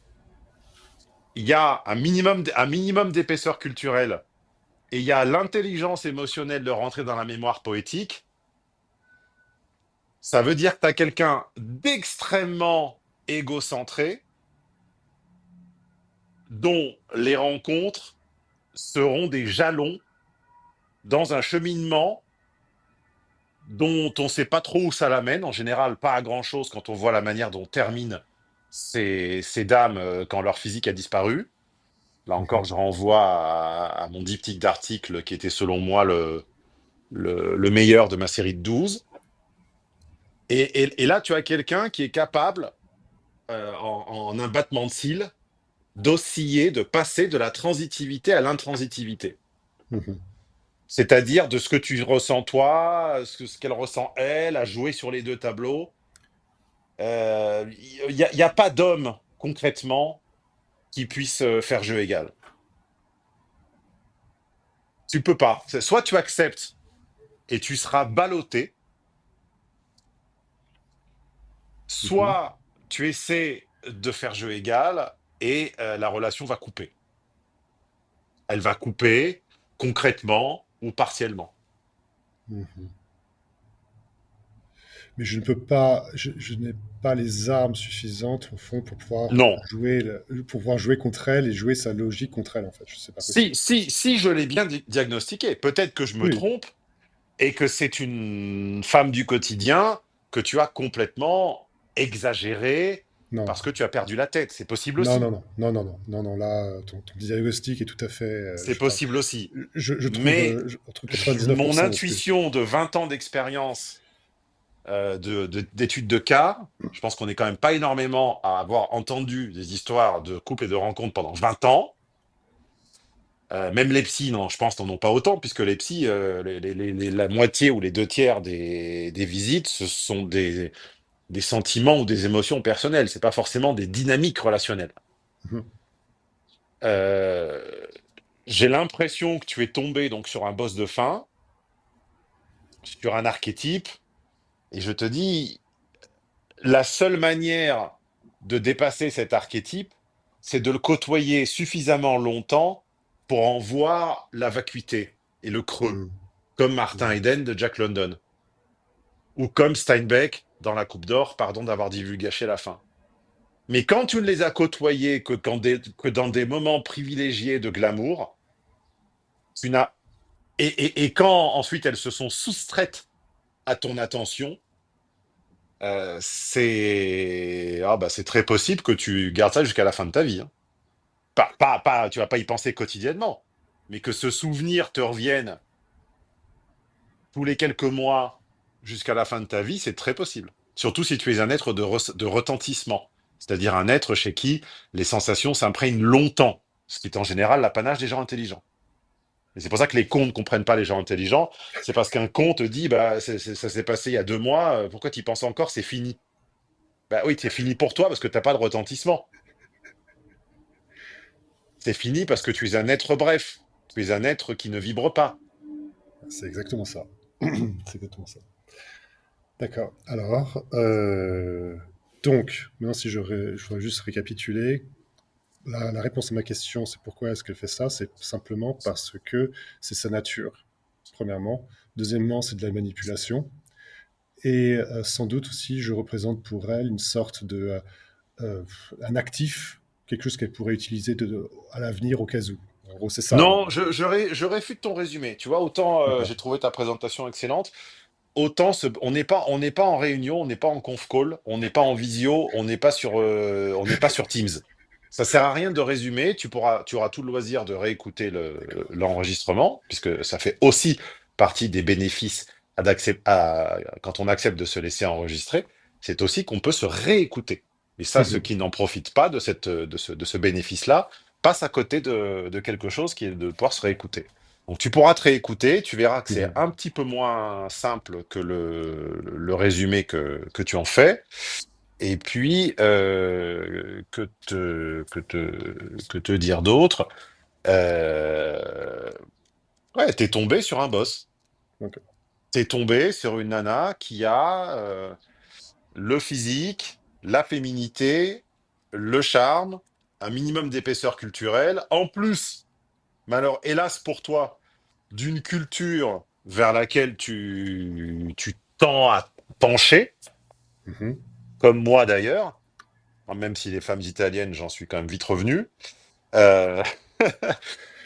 il y a un minimum d'épaisseur culturelle, et il y a l'intelligence émotionnelle de rentrer dans la mémoire poétique, ça veut dire que tu as quelqu'un d'extrêmement égocentré, dont les rencontres seront des jalons dans un cheminement dont on ne sait pas trop où ça l'amène, en général pas à grand-chose quand on voit la manière dont terminent ces dames quand leur physique a disparu. Là encore, Mhm. je renvoie à mon diptyque d'articles qui était selon moi le meilleur de ma série de 12. Et là, tu as quelqu'un qui est capable, en un battement de cils, d'osciller, de passer de la transitivité à l'intransitivité. Mhm. C'est-à-dire de ce que tu ressens toi, ce qu'elle ressent elle, à jouer sur les deux tableaux. Il y a pas d'homme, concrètement, qui puisse faire jeu égal. Tu peux pas. Soit tu acceptes et tu seras ballotté, Mhm. soit tu essaies de faire jeu égal et la relation va couper. Elle va couper concrètement ou partiellement. Mhm. Mais je ne peux pas, je n'ai pas les armes suffisantes au fond Non. pour pouvoir jouer contre elle et jouer sa logique contre elle en fait. C'est pas Si, possible. si, si je l'ai bien diagnostiqué, peut-être que je me Oui, trompe et que c'est une femme du quotidien que tu as complètement exagérée non, parce que tu as perdu la tête. C'est possible non, aussi. non, non, non, non, non, non, non. Là, ton diagnostic est tout à fait. C'est possible aussi. Je trouve Mais entre mon 99% de ce que. intuition de 20 ans d'expérience d'études de cas, je pense qu'on n'est quand même pas énormément à avoir entendu des histoires de couples et de rencontres pendant 20 ans. Même les psys, non, je pense, n'en ont pas autant, puisque les psys, la moitié ou les deux tiers des visites, ce sont des sentiments ou des émotions personnelles. C'est pas forcément des dynamiques relationnelles. Mhm, Euh, j'ai l'impression que tu es tombé donc sur un boss de fin, sur un archétype, et je te dis, la seule manière de dépasser cet archétype, c'est de le côtoyer suffisamment longtemps pour en voir la vacuité et le creux, mhm, comme Martin mhm, Eden de Jack London, ou comme Steinbeck dans La Coupe d'Or, pardon d'avoir divulgaché la fin. Mais quand tu ne les as côtoyés que dans des moments privilégiés de glamour, tu n'as et quand ensuite elles se sont soustraites à ton attention, c'est très possible que tu gardes ça jusqu'à la fin de ta vie, hein. Tu vas pas y penser quotidiennement, mais que ce souvenir te revienne tous les quelques mois jusqu'à la fin de ta vie, c'est très possible. Surtout si tu es un être de retentissement, c'est-à-dire un être chez qui les sensations s'imprègnent longtemps, ce qui est en général l'apanage des gens intelligents. Et c'est pour ça que les cons ne comprennent pas les gens intelligents, c'est parce qu'un con te dit, bah, ça s'est passé il y a 2 mois, pourquoi tu y penses encore, c'est fini. Bah oui, c'est fini pour toi parce que tu n'as pas de retentissement. C'est fini parce que tu es un être bref. Tu es un être qui ne vibre pas. c'est exactement ça. C'est exactement ça. D'accord. Alors, donc, maintenant, si je voudrais juste récapituler. La réponse à ma question, c'est pourquoi est-ce qu'elle fait ça? C'est simplement parce que c'est sa nature, premièrement. Deuxièmement, c'est de la manipulation. Et sans doute aussi, je représente pour elle une sorte de euh, un actif, quelque chose qu'elle pourrait utiliser à l'avenir au cas où. En gros, c'est ça. Non, je réfute ton résumé. Tu vois, autant D'accord. j'ai trouvé ta présentation excellente, autant on n'est pas en réunion, on n'est pas en conf call, on n'est pas en visio, on n'est pas sur Teams. Ça sert à rien de résumer. Tu auras tout le loisir de réécouter l'enregistrement, puisque ça fait aussi partie des bénéfices quand on accepte de se laisser enregistrer. C'est aussi qu'on peut se réécouter. Et ça, ceux qui n'en profitent pas de ce bénéfice-là passent à côté de quelque chose qui est de pouvoir se réécouter. Donc tu pourras te réécouter, tu verras que c'est Mhm. un petit peu moins simple que le résumé que tu en fais. Et puis, que te dire d'autre? Ouais, t'es tombé sur un boss. Ok. T'es tombé sur une nana qui a le physique, la féminité, le charme, un minimum d'épaisseur culturelle. En plus, mais alors, hélas pour toi, d'une culture vers laquelle tu tends à pencher, Mhm. comme moi d'ailleurs, hein, même si les femmes italiennes, j'en suis quand même vite revenu. Euh,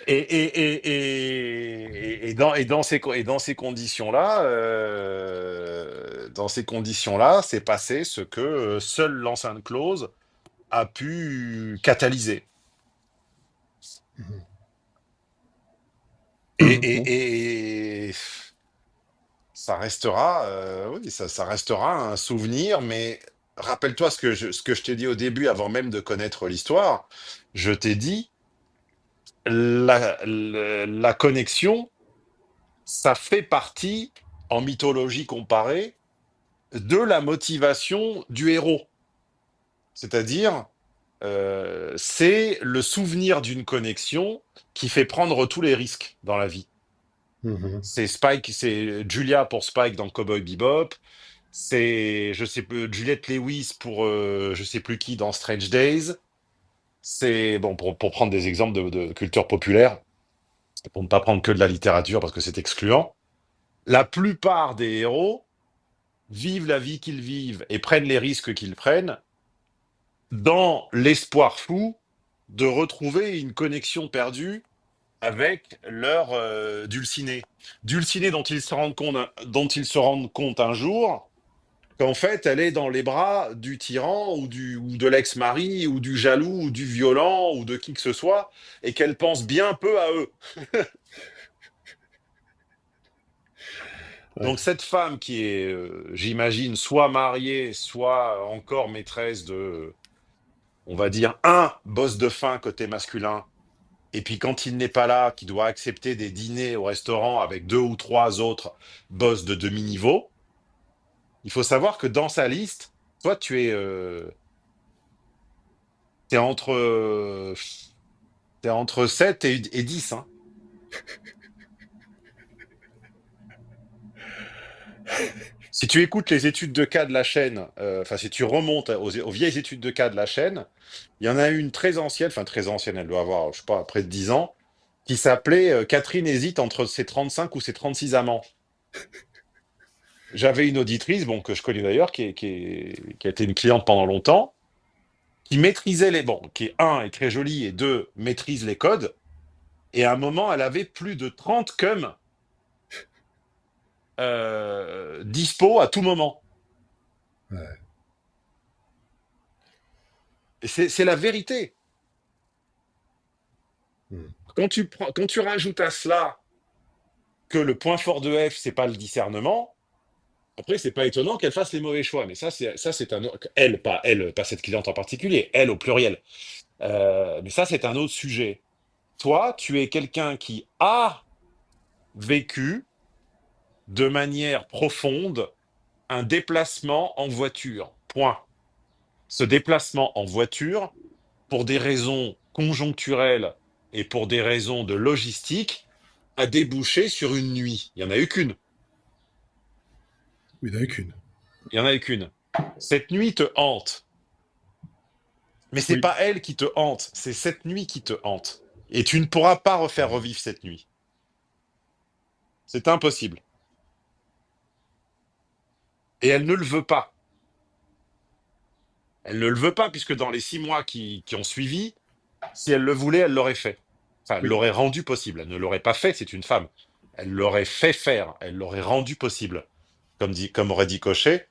et dans ces conditions-là, c'est passé ce que seule l'enceinte close a pu catalyser. Et, Mhm. et ça restera, oui, ça restera un souvenir, mais rappelle-toi ce que je t'ai dit au début, avant même de connaître l'histoire. Je t'ai dit, la connexion, ça fait partie, en mythologie comparée, de la motivation du héros. C'est-à-dire, c'est le souvenir d'une connexion qui fait prendre tous les risques dans la vie. Mhm. C'est Spike, c'est Julia pour Spike dans Cowboy Bebop. C'est, je sais plus, Juliette Lewis pour je sais plus qui dans Strange Days. C'est, bon, pour prendre des exemples de culture populaire, pour ne pas prendre que de la littérature parce que c'est excluant. La plupart des héros vivent la vie qu'ils vivent et prennent les risques qu'ils prennent dans l'espoir fou de retrouver une connexion perdue avec leur dulcinée. Dulcinée dont ils se rendent compte un jour qu'en fait, elle est dans les bras du tyran ou de l'ex-mari ou du jaloux ou du violent ou de qui que ce soit, et qu'elle pense bien peu à eux. Ouais. Donc cette femme qui est, j'imagine, soit mariée, soit encore maîtresse de, on va dire, un boss de fin côté masculin, et puis quand il n'est pas là, qui doit accepter des dîners au restaurant avec deux ou trois autres boss de demi-niveau, il faut savoir que dans sa liste, toi, t'es entre, t'es entre 7 et 10, hein. Si tu écoutes les études de cas de la chaîne, enfin si tu remontes aux vieilles études de cas de la chaîne, il y en a une très ancienne, enfin très ancienne, elle doit avoir, je sais pas, près de 10 ans, qui s'appelait Catherine hésite entre ses 35 ou ses 36 amants. J'avais une auditrice, bon, que je connais d'ailleurs, qui a été une cliente pendant longtemps, qui maîtrisait les... Bon, qui est, un, est très jolie, et deux, maîtrise les codes. Et à un moment, elle avait plus de 30 cums dispo à tout moment. Ouais. Et c'est la vérité. Mhm. Quand tu rajoutes à cela que le point fort de F, c'est pas le discernement, après, c'est pas étonnant qu'elle fasse les mauvais choix. Mais ça, c'est un autre... Elle, pas cette cliente en particulier, elle au pluriel. Mais ça, c'est un autre sujet. Toi, tu es quelqu'un qui a vécu de manière profonde un déplacement en voiture. Point. Ce déplacement en voiture, pour des raisons conjoncturelles et pour des raisons de logistique, a débouché sur une nuit. Il n'y en a eu qu'une. Il n'y en a eu qu'une. Il n'y en a eu qu'une. Cette nuit te hante. Mais c'est Oui. pas elle qui te hante, c'est cette nuit qui te hante. Et tu ne pourras pas refaire revivre cette nuit. C'est impossible. Et elle ne le veut pas. Elle ne le veut pas, puisque dans les 6 mois qui ont suivi, si elle le voulait, elle l'aurait fait. Enfin, elle Oui. l'aurait rendu possible. Elle ne l'aurait pas fait, c'est une femme. Elle l'aurait fait faire, elle l'aurait rendu possible. Comme aurait dit Cochet,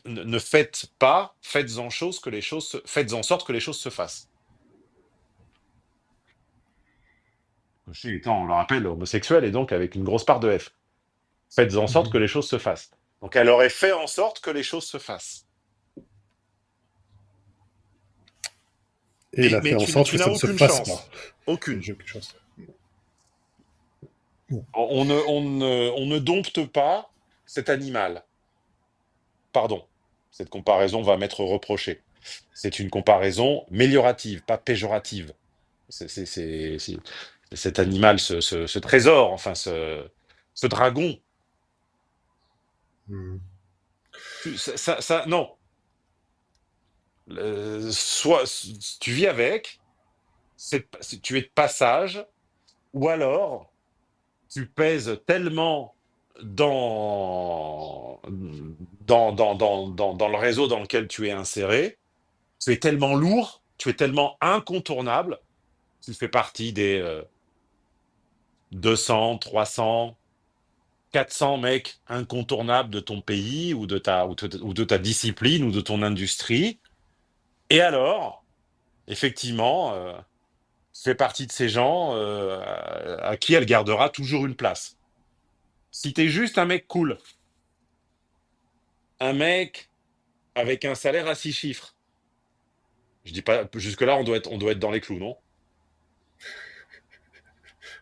ne faites pas, faites en chose que les choses, faites en sorte que les choses se fassent. Cochet étant, on le rappelle, homosexuel et donc avec une grosse part de F. Faites en sorte que Mhm. les choses se fassent. Donc elle aurait fait en sorte que les choses se fassent. Et il a fait Mais en sorte tu que n'as ça ne se aucune fasse pas. chance. Aucune. J'ai aucune chance. Bon. On ne dompte pas cet animal. Pardon. Cette comparaison va m'être reprochée. C'est une comparaison méliorative, pas péjorative. C'est cet animal, ce trésor, enfin ce dragon. Mhm. Non. Soit tu vis avec, tu es de passage, ou alors tu pèses tellement dans le réseau dans lequel tu es inséré, tu es tellement lourd, tu es tellement incontournable, tu fais partie des 200, 300, 400 mecs incontournables de ton pays ou de ta discipline ou de ton industrie. Et alors, effectivement, fais partie de ces gens à qui elle gardera toujours une place. Si t'es juste un mec cool, un mec avec un salaire à 6 chiffres, je dis pas, jusque-là, on doit être dans les clous, non?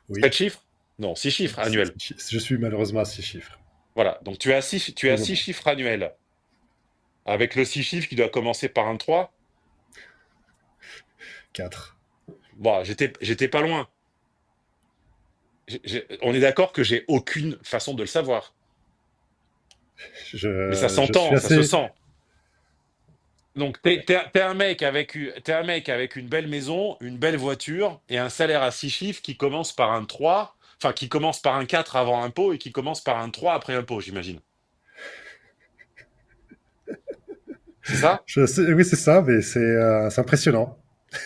Oui, 7 chiffres? Non, 6 chiffres annuels. je suis malheureusement à 6 chiffres. Voilà, donc tu Pour as le six moment. chiffres annuels, avec le 6 chiffres qui doit commencer par un 3. 4. Bon, j'étais pas loin. On est d'accord que j'ai aucune façon de le savoir. Mais ça Je suis s'entend, ça se assez. sent. Donc, t'es un mec avec une belle maison, une belle voiture et un salaire à 6 chiffres qui commence par un 3, enfin, qui commence par un 4 avant impôt et qui commence par un 3 après impôt, j'imagine. C'est ça? Oui, c'est ça, mais c'est impressionnant.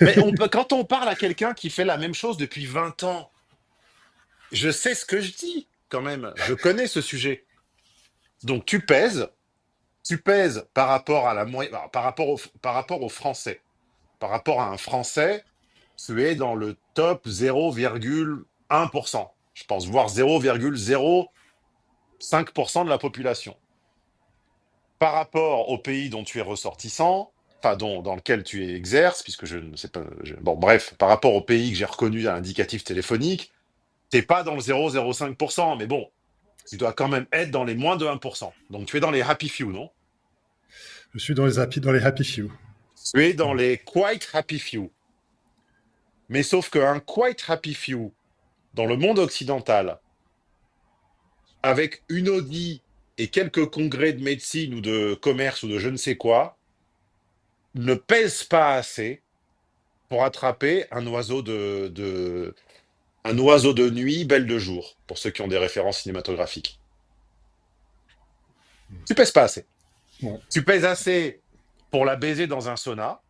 Mais quand on parle à quelqu'un qui fait la même chose depuis 20 ans, je sais ce que je dis, quand même. Je connais ce sujet. Donc, tu pèses par rapport à la moyenne, par rapport au français. Par rapport à un Français, tu es dans le top 0,1%, je pense, voire 0,05% de la population. Par rapport au pays dont tu es ressortissant, enfin, dans lequel tu exerces, puisque je ne sais pas. Bon, bref, par rapport au pays que j'ai reconnu à l'indicatif téléphonique, t'es pas dans le 0,05%, mais bon, tu dois quand même être dans les moins de 1%. Donc tu es dans les happy few, non? Je suis dans les happy few. Tu es dans les quite happy few. Mais sauf qu'un quite happy few, dans le monde occidental, avec une Audi et quelques congrès de médecine ou de commerce ou de je ne sais quoi, ne pèse pas assez pour attraper un oiseau de nuit, belle de jour, pour ceux qui ont des références cinématographiques. Tu pèses pas assez. Ouais. Tu pèses assez pour la baiser dans un sauna.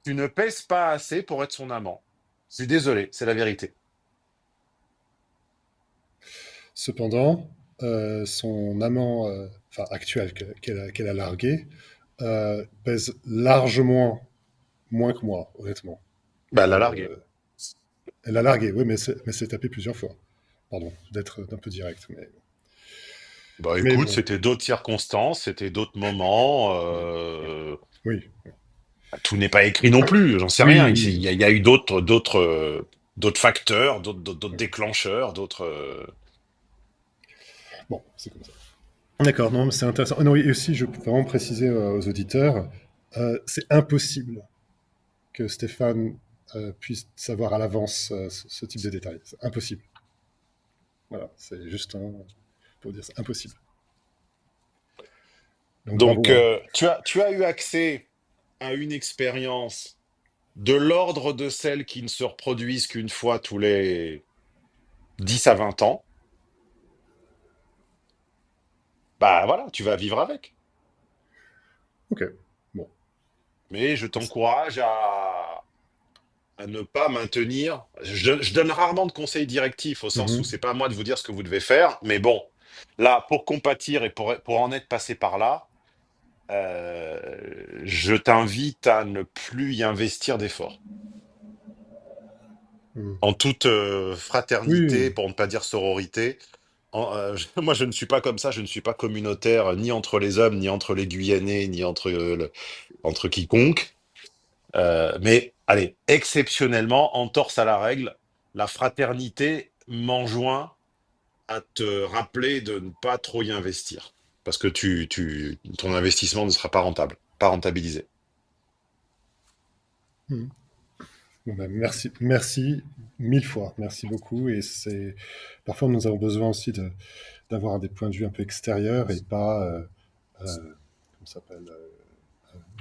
Tu ne pèses pas assez pour être son amant. Je suis désolé, c'est la vérité. Cependant, son amant, enfin actuel, qu'elle a largué, pèse largement moins que moi, honnêtement. Bah, elle l'a largué. Euh, Elle a largué, oui, mais c'est tapé plusieurs fois. Pardon d'être un peu direct, Bah mais écoute, bon, c'était d'autres circonstances, c'était d'autres moments. oui, Tout n'est pas écrit non plus, j'en sais rien. oui, Il oui. y a, il y a eu d'autres facteurs, d'autres déclencheurs, d'autres. Bon, c'est comme ça. D'accord, non, mais c'est intéressant. Ah non, et aussi, je peux vraiment préciser aux auditeurs, c'est impossible que Stéphane puisse savoir à l'avance ce type de détails. C'est impossible. Voilà, c'est juste pour dire c'est impossible. Donc Donc, bravo, hein. tu as eu accès à une expérience de l'ordre de celles qui ne se reproduisent qu'une fois tous les 10 à 20 ans. Bah voilà, tu vas vivre avec. Ok, bon. Mais je t'encourage à ne pas maintenir. Je donne rarement de conseils directifs au sens où Mhm. c'est pas à moi de vous dire ce que vous devez faire. Mais bon, là, pour compatir et pour en être passé par là, je t'invite à ne plus y investir d'efforts. Mhm. En toute Oui, fraternité, oui. pour ne pas dire sororité. Moi, je ne suis pas comme ça, je ne suis pas communautaire ni entre les hommes, ni entre les Guyanais, ni entre quiconque. Mais allez, exceptionnellement, en torse à la règle, la fraternité m'enjoint à te rappeler de ne pas trop y investir. Parce que ton investissement ne sera pas rentable, pas rentabilisé. Mhm. Bon, ben, merci, merci mille fois, merci beaucoup. Et c'est parfois nous avons besoin aussi d'avoir des points de vue un peu extérieurs et pas, comment ça s'appelle,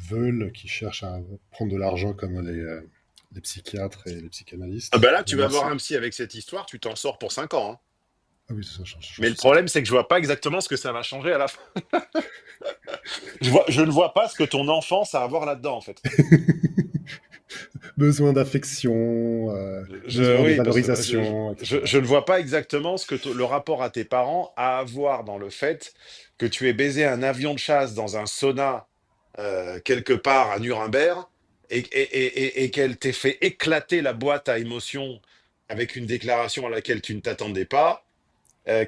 veulent qui cherchent à prendre de l'argent comme les psychiatres et les Ah psychanalystes. bah là, tu vas voir Merci. un psy avec cette histoire, tu t'en sors pour 5 ans, hein. Ah oui, ça change, Mais change le de site. problème, c'est que je vois pas exactement ce que ça va changer à la fin. Je ne vois pas ce que ton enfance a à voir là-dedans, en fait. Besoin d'affection, besoin de Oui, parce que valorisation, etc. je ne vois pas exactement ce que le rapport à tes parents a à voir dans le fait que tu aies baisé un avion de chasse dans un sauna quelque part à Nuremberg et qu'elle t'ait fait éclater la boîte à émotions avec une déclaration à laquelle tu ne t'attendais pas,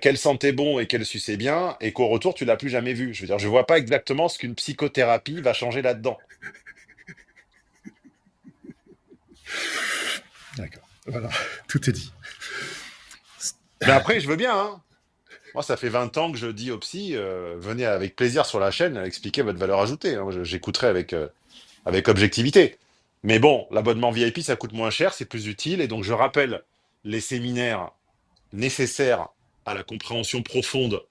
qu'elle sentait bon et qu'elle suçait bien, et qu'au retour, tu l'as plus jamais vue. Je veux dire, je vois pas exactement ce qu'une psychothérapie va changer là-dedans. D'accord. Voilà, tout est dit. Mais après, je veux bien, hein. Moi, ça fait 20 ans que je dis au psy, venez avec plaisir sur la chaîne expliquer votre valeur ajoutée, hein. J'écouterai avec objectivité. Mais bon, l'abonnement VIP, ça coûte moins cher, c'est plus utile. Et donc, je rappelle les séminaires nécessaires à la compréhension profonde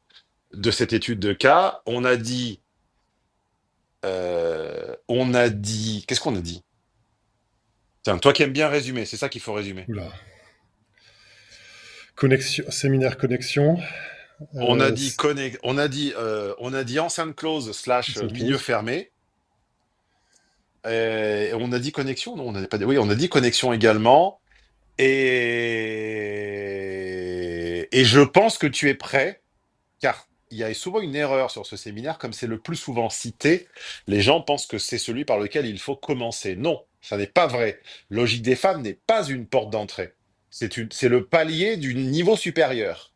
de cette étude de cas. Qu'est-ce qu'on a dit? Tiens, toi qui aimes bien résumer, c'est ça qu'il faut résumer. Oula. Connexion, séminaire connexion. On a Euh, dit, on a dit enceinte close slash Sainte milieu Close. fermé. On a dit connexion, non, on n'a pas dit. Oui, on a dit connexion également. Et je pense que tu es prêt, car il y a souvent une erreur sur ce séminaire, comme c'est le plus souvent cité, les gens pensent que c'est celui par lequel il faut commencer. Non, ça n'est pas vrai. Logique des femmes n'est pas une porte d'entrée. C'est le palier du niveau supérieur.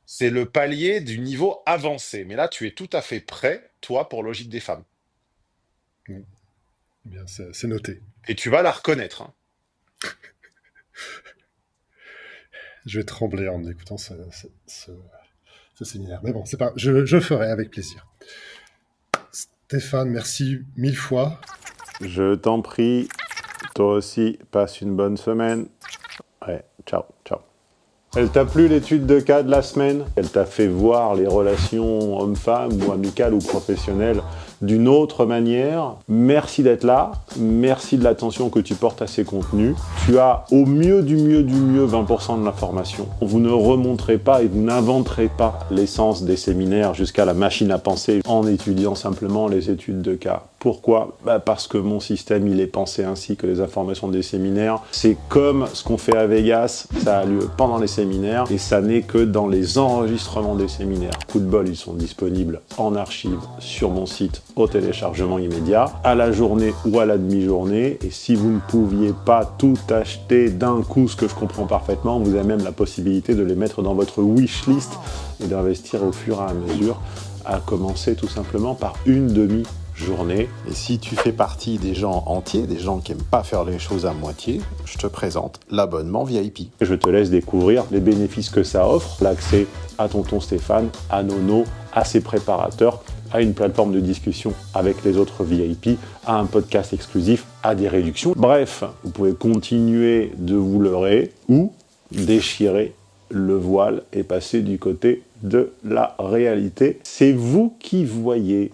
C'est le palier du niveau avancé. Mais là, tu es tout à fait prêt, toi, pour Logique des femmes. Bon, eh bien, c'est noté. Et tu vas la reconnaître, hein. Je vais trembler en écoutant ce séminaire. Mais bon, c'est pas. Je ferai avec plaisir. Stéphane, merci 1000 fois. Je t'en prie, toi aussi, passe une bonne semaine. Ouais, ciao, ciao. Elle t'a plu l'étude de cas de la semaine? Elle t'a fait voir les relations hommes-femmes ou amicales ou professionnelles d'une autre manière? Merci d'être là, merci de l'attention que tu portes à ces contenus. Tu as au mieux du mieux du mieux 20% de l'information. Vous ne remonterez pas et vous n'inventerez pas l'essence des séminaires jusqu'à la machine à penser en étudiant simplement les études de cas. Pourquoi? Parce que mon système, il est pensé ainsi que les informations des séminaires. C'est comme ce qu'on fait à Vegas, ça a lieu pendant les séminaires et ça n'est que dans les enregistrements des séminaires. Coup de bol, ils sont disponibles en archive sur mon site au téléchargement immédiat, à la journée ou à la demi-journée. Et si vous ne pouviez pas tout acheter d'un coup, ce que je comprends parfaitement, vous avez même la possibilité de les mettre dans votre wishlist et d'investir au fur et à mesure, à commencer tout simplement par une demi-journée. Et si tu fais partie des gens entiers, des gens qui n'aiment pas faire les choses à moitié, je te présente l'abonnement VIP. Je te laisse découvrir les bénéfices que ça offre, l'accès à tonton Stéphane, à Nono, à ses préparateurs, à une plateforme de discussion avec les autres VIP, à un podcast exclusif, à des réductions. Bref, vous pouvez continuer de vous leurrer ou déchirer le voile et passer du côté de la réalité. C'est vous qui voyez.